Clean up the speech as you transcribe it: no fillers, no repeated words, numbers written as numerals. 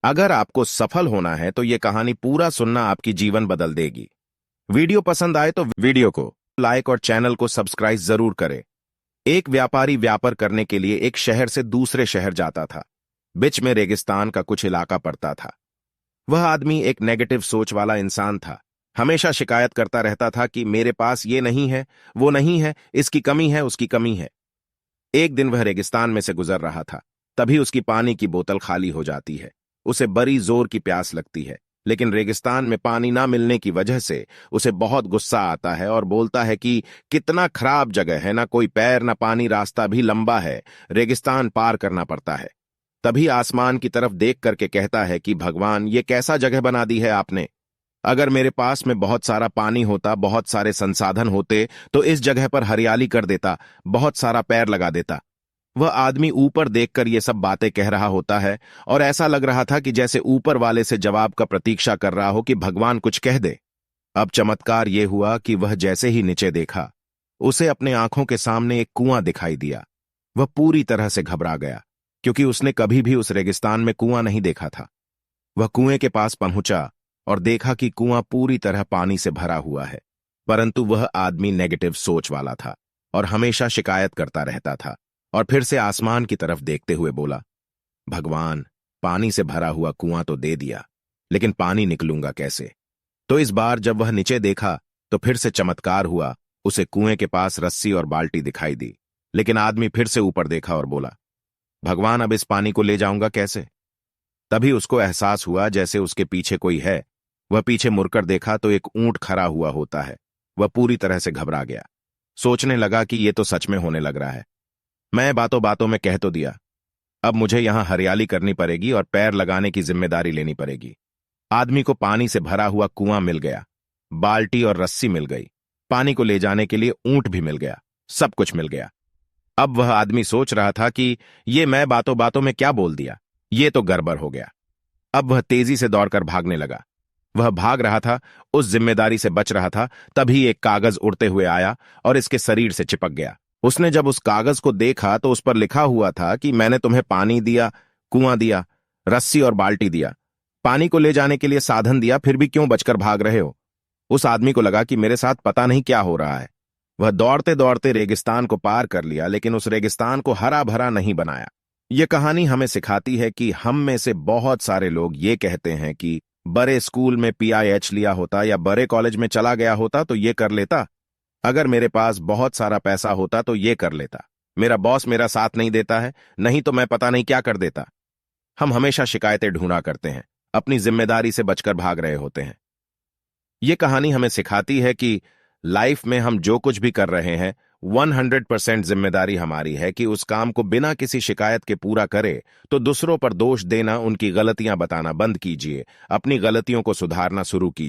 अगर आपको सफल होना है तो ये कहानी पूरा सुनना, आपकी जीवन बदल देगी। वीडियो पसंद आए तो वीडियो को लाइक और चैनल को सब्सक्राइब जरूर करें। एक व्यापारी व्यापार करने के लिए एक शहर से दूसरे शहर जाता था। बीच में रेगिस्तान का कुछ इलाका पड़ता था। वह आदमी एक नेगेटिव सोच वाला इंसान था। हमेशा शिकायत करता रहता था कि मेरे पास ये नहीं है, वो नहीं है, इसकी कमी है, उसकी कमी है। एक दिन वह रेगिस्तान में से गुजर रहा था। तभी उसकी पानी की बोतल खाली हो जाती है। उसे बड़ी जोर की प्यास लगती है, लेकिन रेगिस्तान में पानी ना मिलने की वजह से उसे बहुत गुस्सा आता है और बोलता है कि कितना खराब जगह है, ना कोई पैर ना पानी, रास्ता भी लंबा है, रेगिस्तान पार करना पड़ता है। तभी आसमान की तरफ देख करके कहता है कि भगवान, ये कैसा जगह बना दी है आपने। अगर मेरे पास में बहुत सारा पानी होता, बहुत सारे संसाधन होते, तो इस जगह पर हरियाली कर देता, बहुत सारा पेड़ लगा देता। वह आदमी ऊपर देखकर ये सब बातें कह रहा होता है और ऐसा लग रहा था कि जैसे ऊपर वाले से जवाब का प्रतीक्षा कर रहा हो कि भगवान कुछ कह दे। अब चमत्कार ये हुआ कि वह जैसे ही नीचे देखा, उसे अपने आंखों के सामने एक कुआं दिखाई दिया। वह पूरी तरह से घबरा गया, क्योंकि उसने कभी भी उस रेगिस्तान में कुआं नहीं देखा था। वह कुएं के पास पहुंचा और देखा कि कुआं पूरी तरह पानी से भरा हुआ है, परंतु वह आदमी नेगेटिव सोच वाला था और हमेशा शिकायत करता रहता था। और फिर से आसमान की तरफ देखते हुए बोला, भगवान, पानी से भरा हुआ कुआं तो दे दिया, लेकिन पानी निकलूंगा कैसे। तो इस बार जब वह नीचे देखा तो फिर से चमत्कार हुआ। उसे कुएं के पास रस्सी और बाल्टी दिखाई दी, लेकिन आदमी फिर से ऊपर देखा और बोला, भगवान, अब इस पानी को ले जाऊंगा कैसे। तभी उसको एहसास हुआ जैसे उसके पीछे कोई है। वह पीछे मुड़कर देखा तो एक ऊंट खड़ा हुआ होता है। वह पूरी तरह से घबरा गया। सोचने लगा कि ये तो सच में होने लग रहा है। मैं बातों बातों में कह तो दिया, अब मुझे यहां हरियाली करनी पड़ेगी और पैर लगाने की जिम्मेदारी लेनी पड़ेगी। आदमी को पानी से भरा हुआ कुआं मिल गया, बाल्टी और रस्सी मिल गई, पानी को ले जाने के लिए ऊंट भी मिल गया, सब कुछ मिल गया। अब वह आदमी सोच रहा था कि ये मैं बातों बातों में क्या बोल दिया, ये तो गड़बड़ हो गया। अब वह तेजी से दौड़कर भागने लगा। वह भाग रहा था, उस जिम्मेदारी से बच रहा था। तभी एक कागज उड़ते हुए आया और इसके शरीर से चिपक गया। उसने जब उस कागज को देखा तो उस पर लिखा हुआ था कि मैंने तुम्हें पानी दिया, कुआं दिया, रस्सी और बाल्टी दिया, पानी को ले जाने के लिए साधन दिया, फिर भी क्यों बचकर भाग रहे हो। उस आदमी को लगा कि मेरे साथ पता नहीं क्या हो रहा है। वह दौड़ते दौड़ते रेगिस्तान को पार कर लिया, लेकिन उस रेगिस्तान को हरा भरा नहीं बनाया। यह कहानी हमें सिखाती है कि हम में से बहुत सारे लोग ये कहते हैं कि बड़े स्कूल में PIH लिया होता या बड़े कॉलेज में चला गया होता तो ये कर लेता, अगर मेरे पास बहुत सारा पैसा होता तो ये कर लेता, मेरा बॉस मेरा साथ नहीं देता है, नहीं तो मैं पता नहीं क्या कर देता। हम हमेशा शिकायतें ढूंढा करते हैं, अपनी जिम्मेदारी से बचकर भाग रहे होते हैं। ये कहानी हमें सिखाती है कि लाइफ में हम जो कुछ भी कर रहे हैं, 100% जिम्मेदारी हमारी है कि उस काम को बिना किसी शिकायत के पूरा करे। तो दूसरों पर दोष देना, उनकी गलतियां बताना बंद कीजिए, अपनी गलतियों को सुधारना शुरू कीजिए।